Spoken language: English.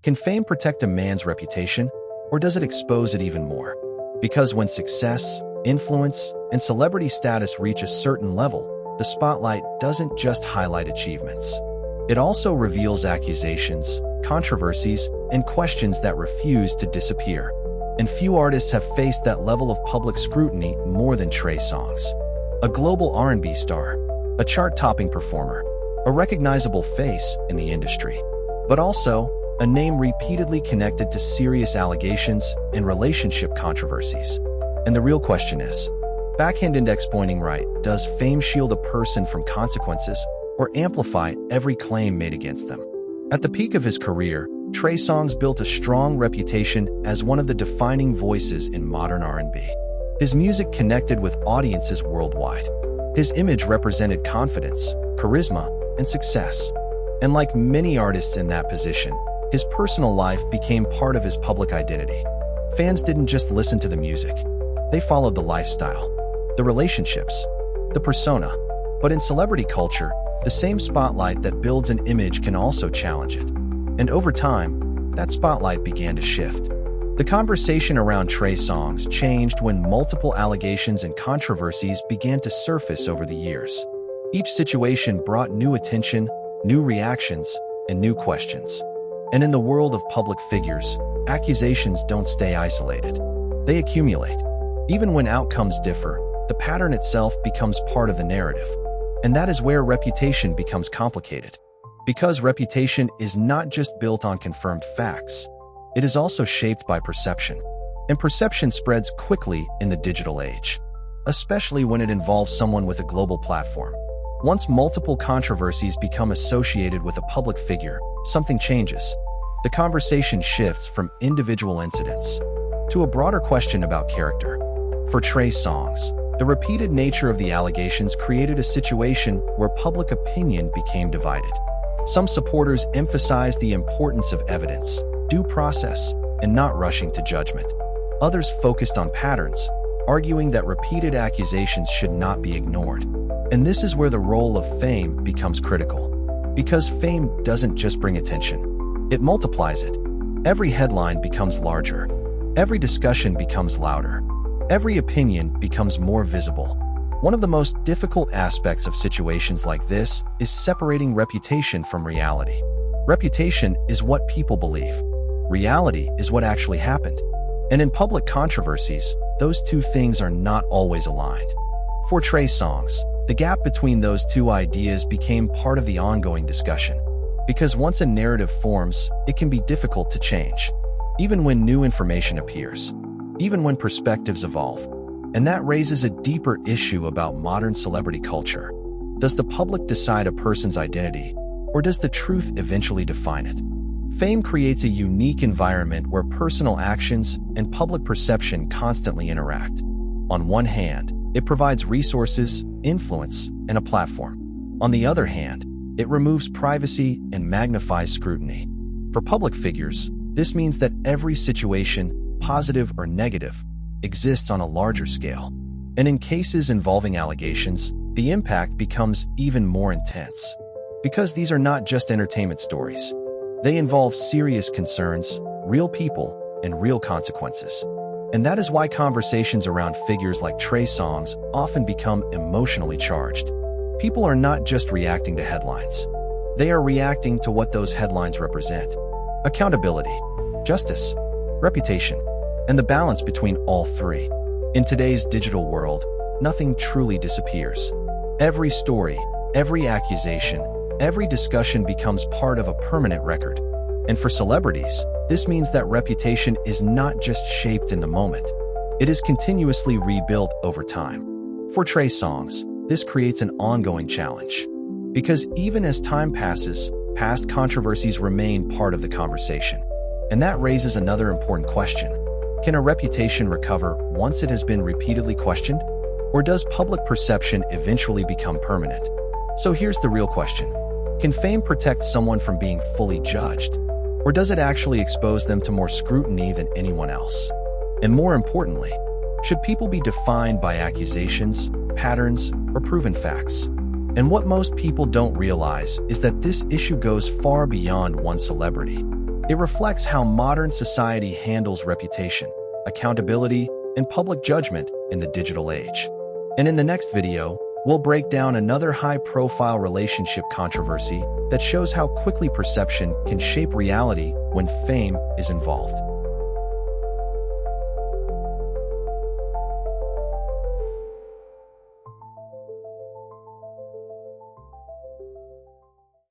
Can fame protect a man's reputation, or does it expose it even more? Because when success, influence, and celebrity status reach a certain level, the spotlight doesn't just highlight achievements. It also reveals accusations, controversies, and questions that refuse to disappear. And few artists have faced that level of public scrutiny more than Trey Songz. A global R&B star, a chart-topping performer, a recognizable face in the industry, but also a name repeatedly connected to serious allegations and relationship controversies. And the real question is, backhand index pointing right, does fame shield a person from consequences or amplify every claim made against them? At the peak of his career, Trey Songz built a strong reputation as one of the defining voices in modern R&B. His music connected with audiences worldwide. His image represented confidence, charisma, and success. And like many artists in that position, his personal life became part of his public identity. Fans didn't just listen to the music. They followed the lifestyle, the relationships, the persona. But in celebrity culture, the same spotlight that builds an image can also challenge it. And over time, that spotlight began to shift. The conversation around Trey Songz changed when multiple allegations and controversies began to surface over the years. Each situation brought new attention, new reactions, and new questions. And in the world of public figures, accusations don't stay isolated. They accumulate. Even when outcomes differ, the pattern itself becomes part of the narrative. And that is where reputation becomes complicated. Because reputation is not just built on confirmed facts, it is also shaped by perception. And perception spreads quickly in the digital age, especially when it involves someone with a global platform. Once multiple controversies become associated with a public figure, something changes. The conversation shifts from individual incidents to a broader question about character. For Trey Songz, the repeated nature of the allegations created a situation where public opinion became divided. Some supporters emphasized the importance of evidence, due process, and not rushing to judgment. Others focused on patterns, arguing that repeated accusations should not be ignored. And this is where the role of fame becomes critical. Because fame doesn't just bring attention, it multiplies it. Every headline becomes larger. Every discussion becomes louder. Every opinion becomes more visible. One of the most difficult aspects of situations like this is separating reputation from reality. Reputation is what people believe. Reality is what actually happened. And in public controversies, those two things are not always aligned. For Trey Songz, the gap between those two ideas became part of the ongoing discussion. Because once a narrative forms, it can be difficult to change, even when new information appears, even when perspectives evolve. And that raises a deeper issue about modern celebrity culture. Does the public decide a person's identity, or does the truth eventually define it? Fame creates a unique environment where personal actions and public perception constantly interact. On one hand, it provides resources, influence, and a platform. On the other hand, it removes privacy and magnifies scrutiny. For public figures, this means that every situation, positive or negative, exists on a larger scale. And in cases involving allegations, the impact becomes even more intense. Because these are not just entertainment stories. They involve serious concerns, real people, and real consequences. And that is why conversations around figures like Trey Songz often become emotionally charged. People are not just reacting to headlines. They are reacting to what those headlines represent. Accountability, justice, reputation, and the balance between all three. In today's digital world, nothing truly disappears. Every story, every accusation, every discussion becomes part of a permanent record. And for celebrities, this means that reputation is not just shaped in the moment. It is continuously rebuilt over time. For Trey Songz, this creates an ongoing challenge. Because even as time passes, past controversies remain part of the conversation. And that raises another important question. Can a reputation recover once it has been repeatedly questioned? Or does public perception eventually become permanent? So here's the real question. Can fame protect someone from being fully judged? Or does it actually expose them to more scrutiny than anyone else? And more importantly, should people be defined by accusations, patterns, or proven facts? And what most people don't realize is that this issue goes far beyond one celebrity. It reflects how modern society handles reputation, accountability, and public judgment in the digital age. And in the next video, we'll break down another high-profile relationship controversy that shows how quickly perception can shape reality when fame is involved.